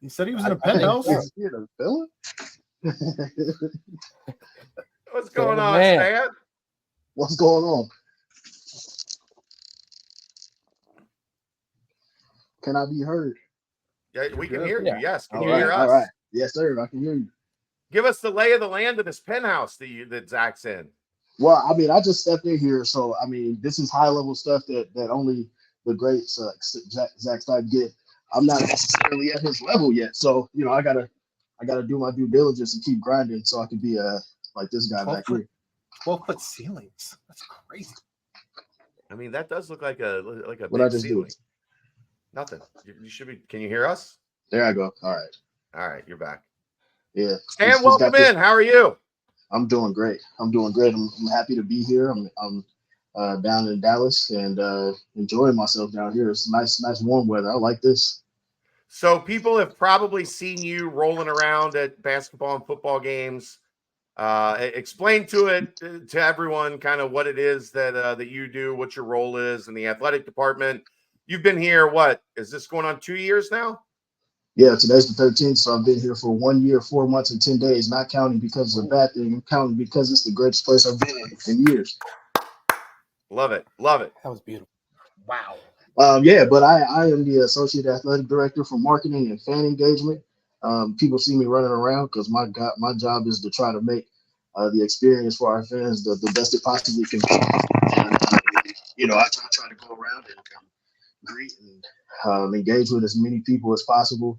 He said he was in a penthouse. He's here to fill it. What's going on, man. Stan? What's going on? Can I be heard? Yeah, we can good. hear you. Yes. Can All you right, hear us? all right. Yes, sir. I can hear you. Give us the lay of the land of this penthouse that Zach's in. Well, I mean, I just stepped in here, so I mean, this is high level stuff that only the greats Zach Stein get. I'm not necessarily at his level yet, so you know, I gotta do my due diligence and keep grinding so I can be like this guy back here. 12-foot ceilings. That's crazy. I mean, that does look like a What I big just do? ceiling. Nothing. You should be. Can you hear us? There I go. All right. All right, you're back. Yeah. Stan, welcome in. How are you? I'm doing great. I'm happy to be here. I'm down in Dallas and enjoying myself down here. It's nice warm weather. I like this. So people have probably seen you rolling around at basketball and football games. Explain to everyone kind of what it is that you do, what your role is in the athletic department. You've been here, what is this going on 2 years now? Yeah, today's the 13th, so I've been here for 1 year, 4 months, and 10 days. Not counting because it's a bad thing. I'm counting because it's the greatest place I've been in years. Love it. Love it. That was beautiful. Wow. Yeah, but I am the associate athletic director for marketing and fan engagement. People see me running around because my job is to try to make the experience for our fans the best it possibly can be. And, you know, I try to go around and greet and engage with as many people as possible.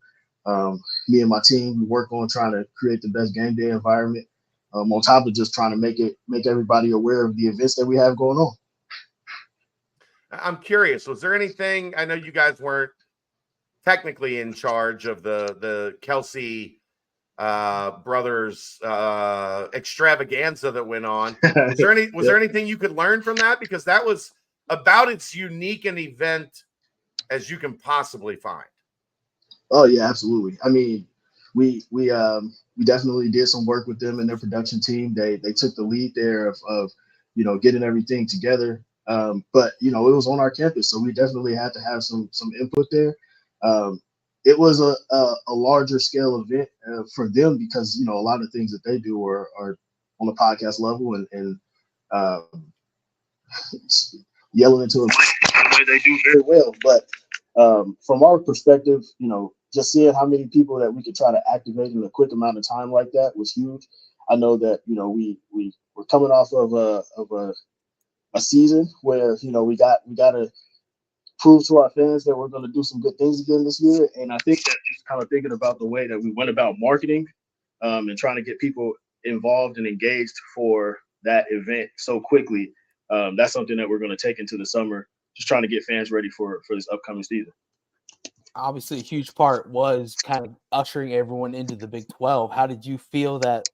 Me and my team, we work on trying to create the best game day environment. On top of just trying to make everybody aware of the events that we have going on. I'm curious, was there anything, I know you guys weren't technically in charge of the Kelsey brothers extravaganza that went on. Was there anything you could learn from that? Because that was about as unique an event as you can possibly find. Oh yeah, absolutely. I mean, we definitely did some work with them and their production team. They took the lead there of you know, getting everything together. But you know, it was on our campus, so we definitely had to have some input there. It was a larger scale event for them because you know a lot of things that they do are on the podcast level and yelling into a mic, they do very well. But from our perspective, you know, just seeing how many people that we could try to activate in a quick amount of time like that was huge. I know that you know we were coming off of a season where you know we got to prove to our fans that we're going to do some good things again this year. And I think that just kind of thinking about the way that we went about marketing and trying to get people involved and engaged for that event so quickly, that's something that we're going to take into the summer, just trying to get fans ready for this upcoming season. Obviously, a huge part was kind of ushering everyone into the Big 12. How did you feel that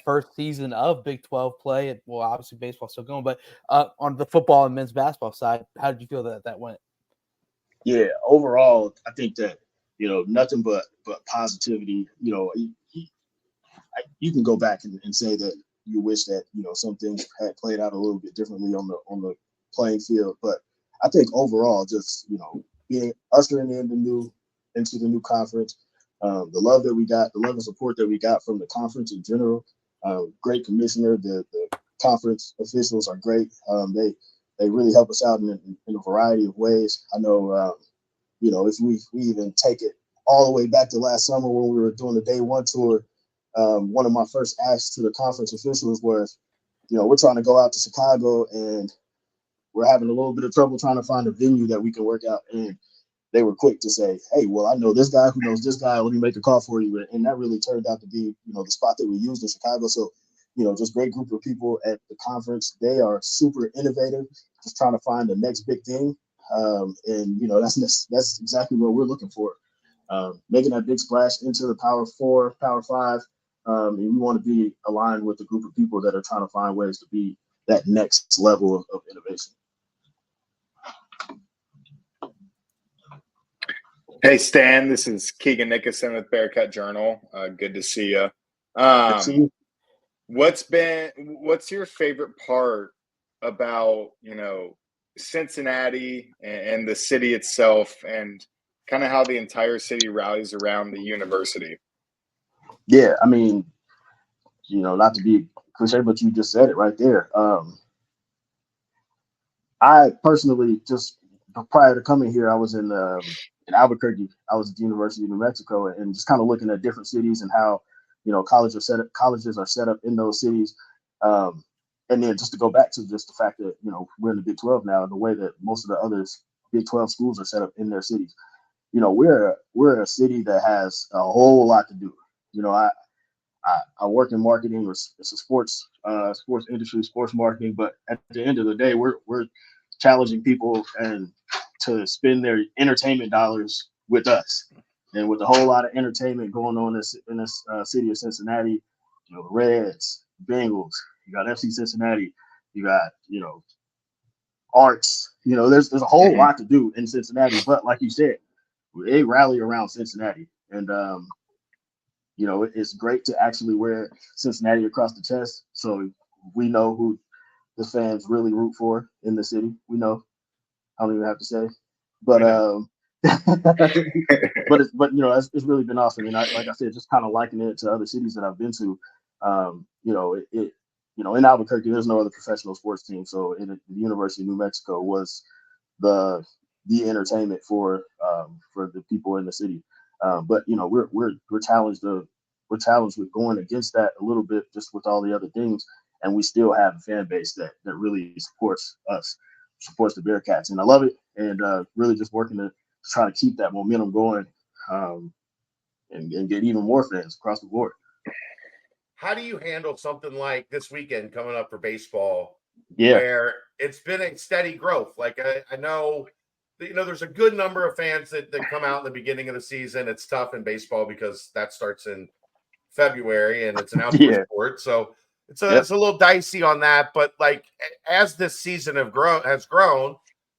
first season of Big 12 play? Well, obviously baseball's still going, but on the football and men's basketball side, how did you feel that went? Yeah, overall, I think that, you know, nothing but positivity. You know, you can go back and say that you wish that, you know, some things had played out a little bit differently on the playing field. But I think overall, just, you know, being ushering into the new conference, the love that we got, the love and support that we got from the conference in general, great commissioner, the conference officials are great. They really help us out in a variety of ways. I know, you know, if we even take it all the way back to last summer when we were doing the day one tour, one of my first asks to the conference officials was, you know, we're trying to go out to Chicago and we're having a little bit of trouble trying to find a venue that we can work out. And they were quick to say, hey, well, I know this guy who knows this guy. Let me make a call for you. And that really turned out to be, you know, the spot that we used in Chicago. So, you know, just great group of people at the conference. They are super innovative, just trying to find the next big thing. And, you know, that's exactly what we're looking for. Making that big splash into the Power 4, Power 5. And we want to be aligned with a group of people that are trying to find ways to be that next level of innovation. Hey, Stan, this is Keegan Nickerson with Bearcat Journal. Good to see you. Good to see you. What's your favorite part about, you know, Cincinnati and the city itself and kind of how the entire city rallies around the university. Yeah, I mean, not to be cliche, but you just said it right there. I personally, just prior to coming here, I was in Albuquerque. I was at the University of New Mexico, and just kind of looking at different cities and how colleges are set up in those cities. And then just to go back to just the fact that we're in the Big 12 now, and the way that most of the others Big 12 schools are set up in their cities. We're a city that has a whole lot to do. I work in marketing, or it's a sports industry, sports marketing. But at the end of the day, we're challenging people and to spend their entertainment dollars with us. And with a whole lot of entertainment going on in this city of Cincinnati, Reds, Bengals, you got FC Cincinnati, you got arts. There's a whole lot to do in Cincinnati. But like you said, they rally around Cincinnati, and it's great to actually wear Cincinnati across the chest, so we know who the fans really root for in the city. We know. I don't even have to say, but it's really been awesome. And like I said, just kind of likening it to other cities that I've been to. In Albuquerque, there's no other professional sports team, so the University of New Mexico was the entertainment for the people in the city. But we're challenged with going against that a little bit, just with all the other things, and we still have a fan base that really supports us, supports the Bearcats, and I love it. And really just working to try to keep that momentum going, and get even more fans across the board. How do you handle something like this weekend coming up for baseball, Yeah, where it's been a steady growth? Like I know, there's a good number of fans that come out in the beginning of the season. It's tough in baseball because that starts in February and it's an outdoor yeah, sport, so it's yep. a little dicey on that. But like as this season has grown,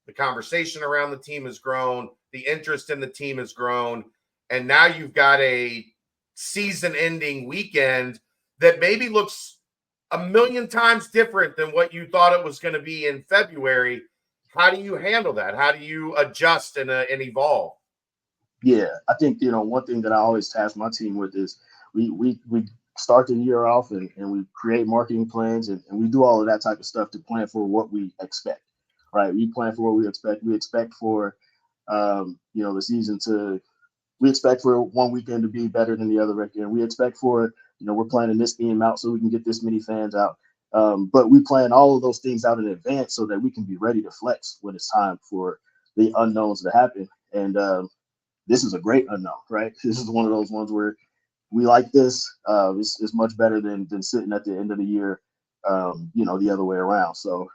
the conversation around the team has grown, the interest in the team has grown, and now you've got a season-ending weekend that maybe looks a million times different than what you thought it was going to be in February. How do you handle that? How do you adjust and evolve? Yeah, I think one thing that I always task my team with is we start the year off and we create marketing plans, and we do all of that type of stuff to plan for what we expect. Right? We plan for what we expect. We expect for the season we expect for one weekend to be better than the other weekend. We expect for we're planning this theme out so we can get this many fans out. But we plan all of those things out in advance so that we can be ready to flex when it's time for the unknowns to happen. And this is a great unknown, right? This is one of those ones where we like this. It's much better than sitting at the end of the year, the other way around. So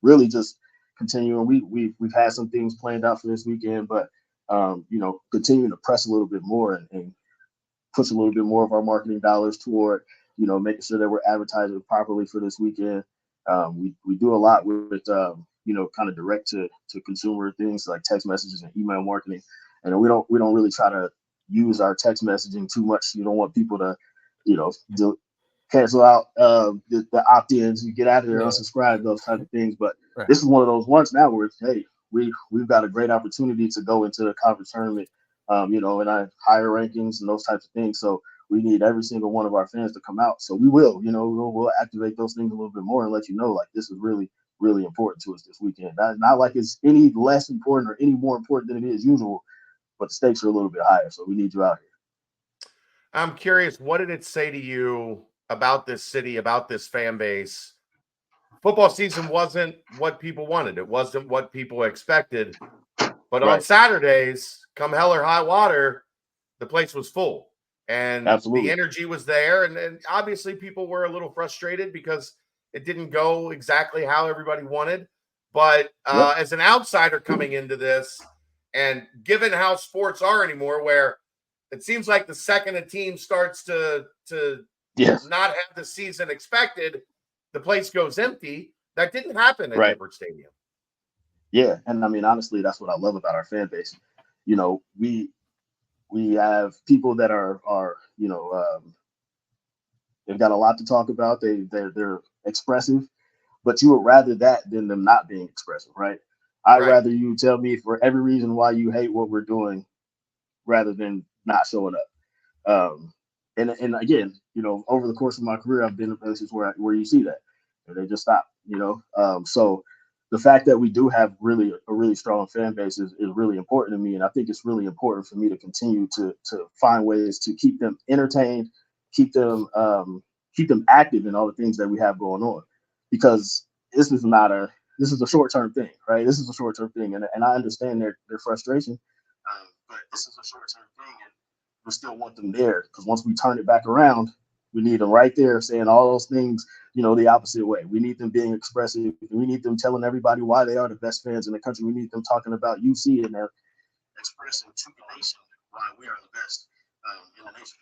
really just continuing. We've had some things planned out for this weekend, but continuing to press a little bit more and push a little bit more of our marketing dollars toward, making sure that we're advertising properly for this weekend. We do a lot with kind of direct to consumer things like text messages and email marketing. And we don't really try to use our text messaging too much. You don't want people to, cancel out the opt-ins, you get out of there, unsubscribe, those type of things. But This is one of those ones now where, hey, we've got a great opportunity to go into the conference tournament, and our higher rankings and those types of things. So we need every single one of our fans to come out. So we will, we'll activate those things a little bit more and let you know, like, this is really, really important to us this weekend. Not like it's any less important or any more important than it is usual, but the stakes are a little bit higher. So we need you out here. I'm curious, what did it say to you about this city, about this fan base? Football season wasn't what people wanted. It wasn't what people expected. But on Saturdays, come hell or high water, the place was full. And Absolutely. The energy was there. And obviously people were a little frustrated because it didn't go exactly how everybody wanted. But as an outsider coming into this, and given how sports are anymore, where it seems like the second a team starts to not have the season expected, the place goes empty. That didn't happen at Nippert Stadium. Yeah, and I mean, honestly, that's what I love about our fan base. We have people that are they've got a lot to talk about. They're expressive, but you would rather that than them not being expressive, right? I'd Right. rather you tell me for every reason why you hate what we're doing rather than not showing up. And again, over the course of my career, I've been in places where you see that, and they just stop. So the fact that we do have a really strong fan base is really important to me, and I think it's really important for me to continue to find ways to keep them entertained, keep them active in all the things that we have going on, because this is a short-term thing, right? This is a short-term thing, and I understand their frustration, but this is a short-term thing, and we still want them there, because once we turn it back around, we need them right there saying all those things, the opposite way. We need them being expressive. We need them telling everybody why they are the best fans in the country. We need them talking about UC and they're expressing to the nation why we are the best in the nation.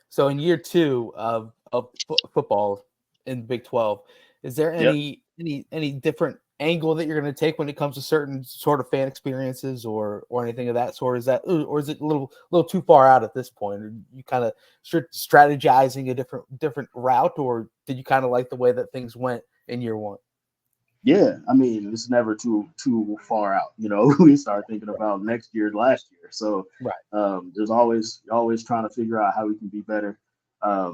So in year 2 of football in Big 12, is there any different angle that you're going to take when it comes to certain sort of fan experiences or anything of that sort? Is it a little too far out at this point? Are you kind of strategizing a different route, or did you kind of like the way that things went in year 1? Yeah, I mean, it's never too far out. We start thinking about next year, last year. So right. There's always trying to figure out how we can be better. I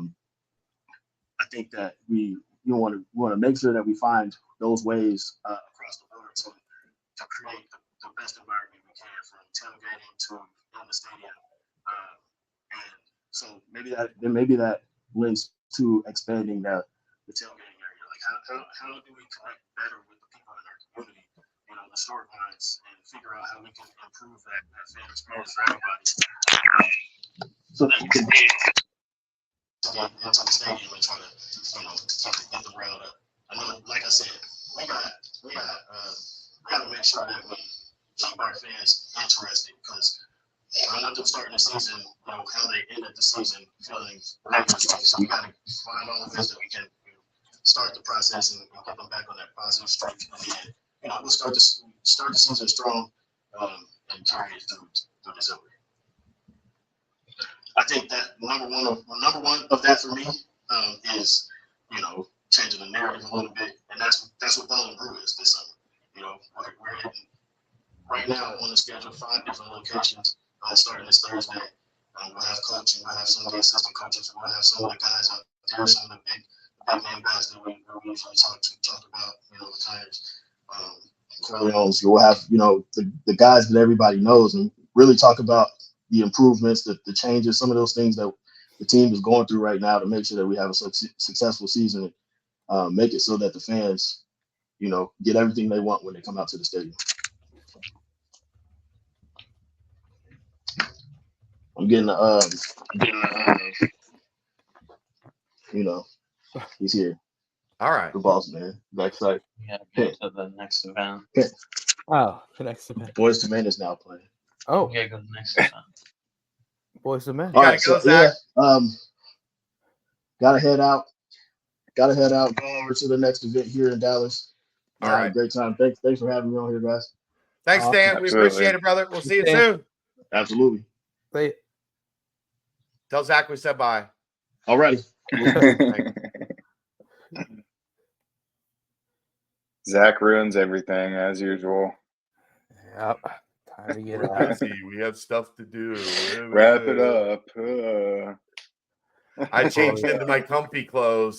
think that we want to make sure that we find those ways across the board to create the best environment we can, from tailgating to in the stadium. And so maybe that links to expanding the tailgating area. Like how do we connect better with the people in our community, the storylines, and figure out how we can improve that fan experience for everybody, so that we can be to get into the stadium and try to get the crowd up. I know, like I said, we got to make sure that we keep our fans interested, because I want them starting the season, how they ended the season feeling interesting. So we got to find all the ways that we can start the process and get them back on that positive streak. And we'll start the season strong and carry it through December. I think that number one of that for me is changing the narrative a little bit, and that's what Bowling Brew is this summer. We're hitting right now on the schedule 5 different locations starting this Thursday. We'll have coaching, we'll have some of the assistant coaches, we'll have some of the guys out there, some of the big name guys that we usually talk about, the Tires, Corleones. We'll have the guys that everybody knows, and really talk about the improvements, the changes, some of those things that the team is going through right now to make sure that we have a successful season, and make it so that the fans, get everything they want when they come out to the stadium. I'm getting he's here. All right. The boss man. Backside. Yeah, get to the next event. Oh, the next event. Boys to Men is now playing. Oh, Yeah, go to the next event. Boys to Men. All gotta right, go, so yeah, Zach. gotta head out. Go over to the next event here in Dallas. All Have right. a great time. Thanks for having me on here, guys. Thanks, Dan. We Absolutely. appreciate it, brother. We'll see you Dan. soon. Absolutely. Say it. Tell Zach we said bye. All righty. Zach ruins everything as usual. Yep. Time to get We're out. busy. We have stuff to do. Wrap it up. I changed into my comfy clothes.